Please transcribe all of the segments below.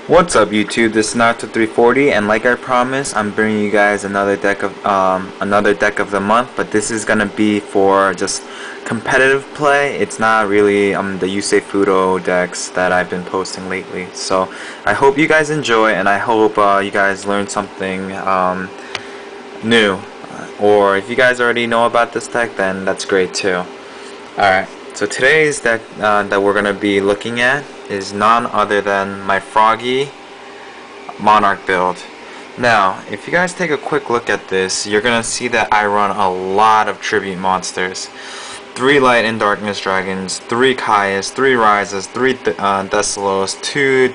What's up YouTube, this is Naruto 340 and like I promised, I'm bringing you guys another deck of the month, but this is gonna be for just competitive play. It's not really the Yusei Fudo decks that I've been posting lately. So I hope you guys enjoy and I hope you guys learn something new. Or if you guys already know about this deck, then that's great too. Alright, so today's deck that we're gonna be looking at is none other than my Froggy Monarch build. Now, if you guys take a quick look at this, you're gonna see that I run a lot of tribute monsters. 3 Light and Darkness Dragons, 3 Kaias, 3 Rises, 3 Thessalos, 2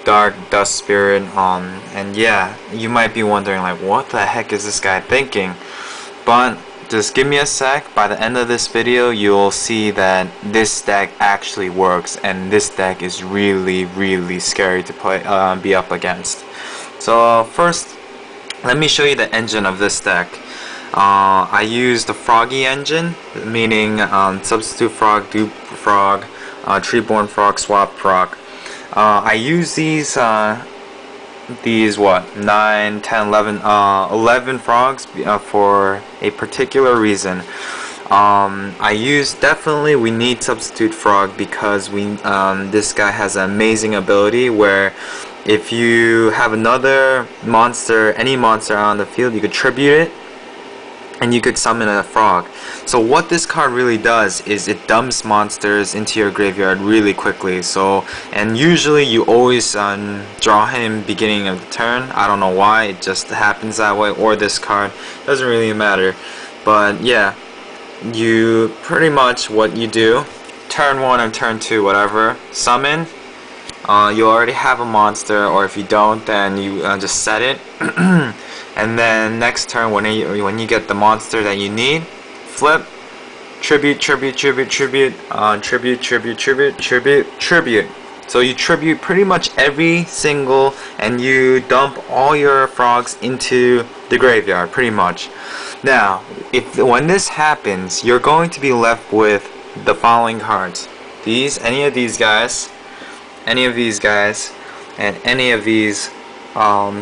Dark Dust Spirit, and yeah, you might be wondering like, what the heck is this guy thinking? But just give me a sec. By the end of this video, you'll see that this deck actually works, and this deck is really scary to play, be up against. So first, let me show you the engine of this deck. I use the Froggy engine, meaning substitute frog, dupe frog, treeborn frog, swap frog. I use these 9, 10, 11 frogs for a particular reason. We need substitute frog because this guy has an amazing ability where if you have another monster, any monster out on the field, you could tribute it and you could summon a frog. So what this card really does is it dumps monsters into your graveyard really quickly. And usually you always draw him beginning of the turn. I don't know why, it just happens that way, or this card, doesn't really matter. But yeah, you pretty much what you do, turn 1 and turn 2, whatever, summon. You already have a monster, or if you don't, then you just set it. And then next turn, when you get the monster that you need, flip, tribute. So you tribute pretty much every single, and you dump all your frogs into the graveyard, pretty much. Now, when this happens, you're going to be left with the following cards. Any of these guys, and any of these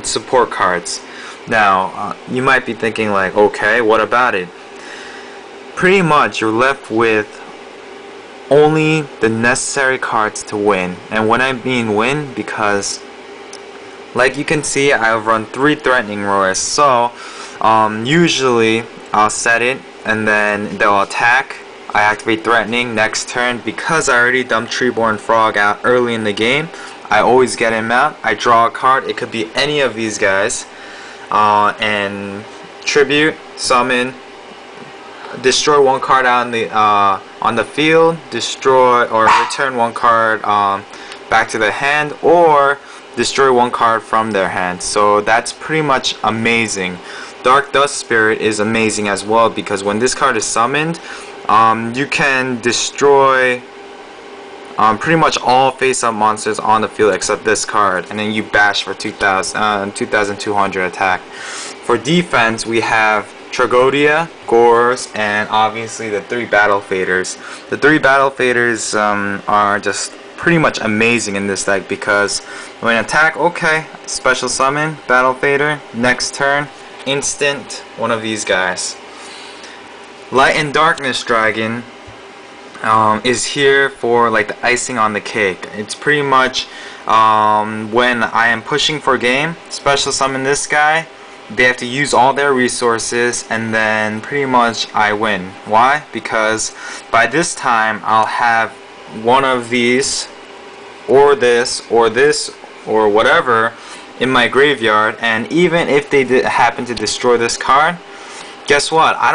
support cards. Now, you might be thinking like, okay, what about it? Pretty much you're left with only the necessary cards to win. And when I mean win, because like you can see, I've run 3 Threatening Roars. So usually I'll set it and then they'll attack. I activate Threatening next turn. Because I already dumped Treeborn Frog out early in the game, I always get him out. I draw a card. It could be any of these guys. And tribute, summon, destroy 1 card on the field, destroy or return 1 card back to the hand, or destroy 1 card from their hand. So that's pretty much amazing. Dark Dust Spirit is amazing as well, because when this card is summoned, you can destroy pretty much all face-up monsters on the field except this card, and then you bash for 2,200 attack. For defense, we have Tragodia, Gores, and obviously the 3 Battle Faders. The 3 Battle Faders are just pretty much amazing in this deck, because when attack, okay, special summon, Battle Fader, next turn, instant, one of these guys. Light and Darkness Dragon is here for like the icing on the cake. It's pretty much when I am pushing for game, special summon this guy, they have to use all their resources, and then pretty much I win. Why? Because by this time I'll have one of these, or this, or whatever in my graveyard, and even if they happen to destroy this card, guess what? I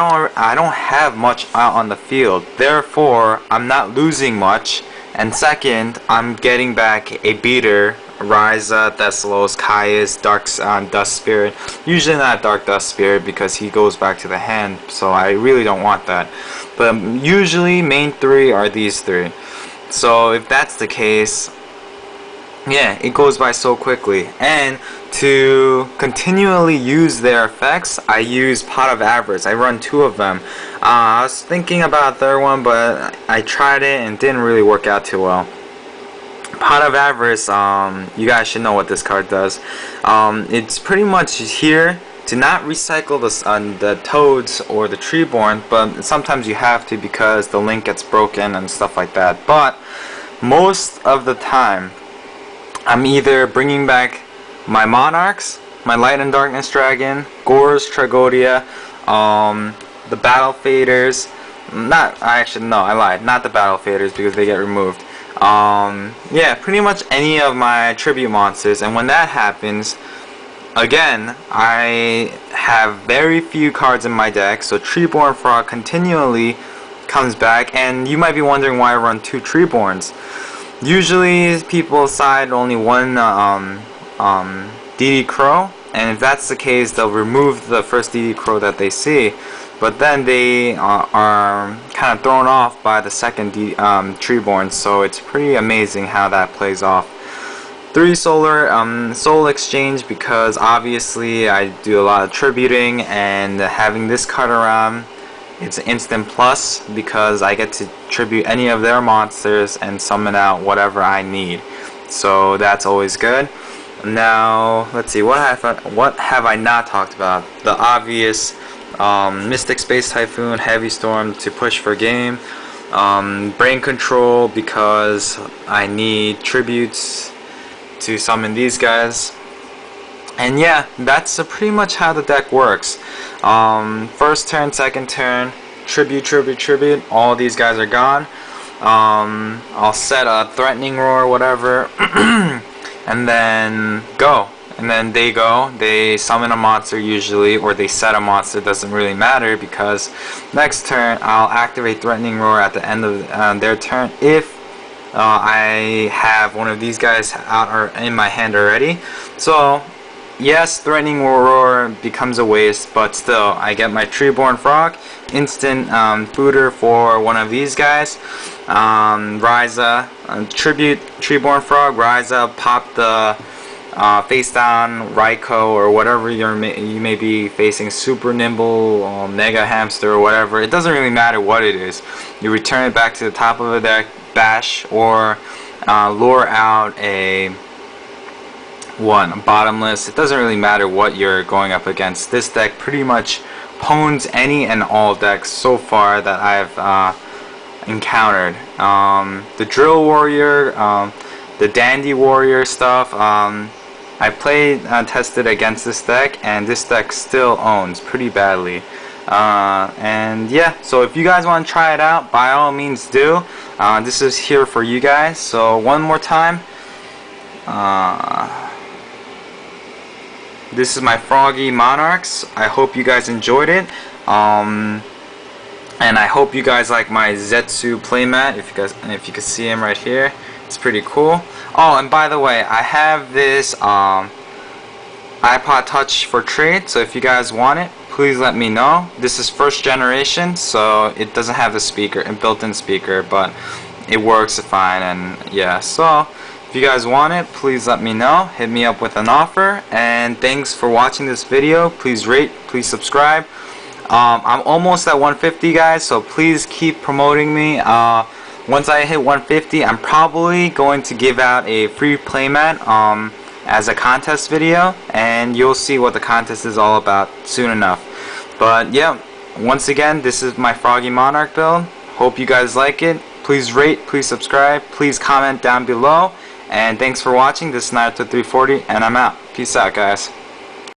don't have much out on the field. Therefore, I'm not losing much. And second, I'm getting back a beater, Ryza, Thessalos, Kaias, Dark Dust Spirit. Usually not Dark Dust Spirit because he goes back to the hand, so I really don't want that. But usually main 3 are these 3. So if that's the case, yeah, it goes by so quickly. And to continually use their effects, I use Pot of Avarice. I run 2 of them. I was thinking about a 3rd one, but I tried it and it didn't really work out too well. Pot of Avarice, you guys should know what this card does. It's pretty much here to not recycle the toads or the Treeborn, but sometimes you have to because the link gets broken and stuff like that. But most of the time, I'm either bringing back my Monarchs, my Light and Darkness Dragon, Gore's Tragodia, the Battle Faders. I lied. Not the Battle Faders because they get removed. Yeah, pretty much any of my tribute monsters, and when that happens, again, I have very few cards in my deck, so Treeborn Frog continually comes back, and you might be wondering why I run 2 Treeborns. Usually, people side only one DD Crow, and if that's the case, they'll remove the first DD Crow that they see. But then they are kind of thrown off by the second Treeborn, so it's pretty amazing how that plays off. 3 solar soul exchange, because obviously I do a lot of tributing, and having this card around, it's an instant plus because I get to tribute any of their monsters and summon out whatever I need. So that's always good. Now let's see, what have I not talked about? The obvious. Mystic Space Typhoon, Heavy Storm to push for game, Brain Control because I need tributes to summon these guys, and yeah, that's pretty much how the deck works. First turn, second turn, tribute, all these guys are gone. I'll set a Threatening Roar, whatever, and then go. And then they summon a monster usually, or they set a monster, doesn't really matter, because next turn I'll activate Threatening Roar at the end of their turn if I have one of these guys out or in my hand already. So yes, Threatening Roar becomes a waste, but still I get my Treeborn Frog, instant fooder for one of these guys. Ryza, tribute Treeborn Frog, Ryza, pop the face down Raikou or whatever you may be facing, Super Nimble, Mega Hamster or whatever. It doesn't really matter what it is. You return it back to the top of the deck, bash, or lure out a bottomless. It doesn't really matter what you're going up against. This deck pretty much pwns any and all decks so far that I've encountered. The Drill Warrior, the Dandy Warrior stuff, I played tested against this deck, and this deck still owns pretty badly. And yeah, so if you guys want to try it out, by all means do. This is here for you guys. So one more time, this is my Froggy Monarchs. I hope you guys enjoyed it. And I hope you guys like my Zetsu playmat. If you can see him right here, it's pretty cool. Oh, and by the way, I have this iPod Touch for trade, so if you guys want it, please let me know. This is first generation, so it doesn't have the speaker, a built-in speaker, but it works fine. And yeah, so if you guys want it, please let me know. Hit me up with an offer. And thanks for watching this video. Please rate, please subscribe. I'm almost at 150, guys, so please keep promoting me. Once I hit 150, I'm probably going to give out a free playmat as a contest video, and you'll see what the contest is all about soon enough. But yeah, once again, this is my Froggy Monarch build. Hope you guys like it. Please rate, please subscribe, please comment down below, and thanks for watching. This is Naruto 340, and I'm out. Peace out, guys.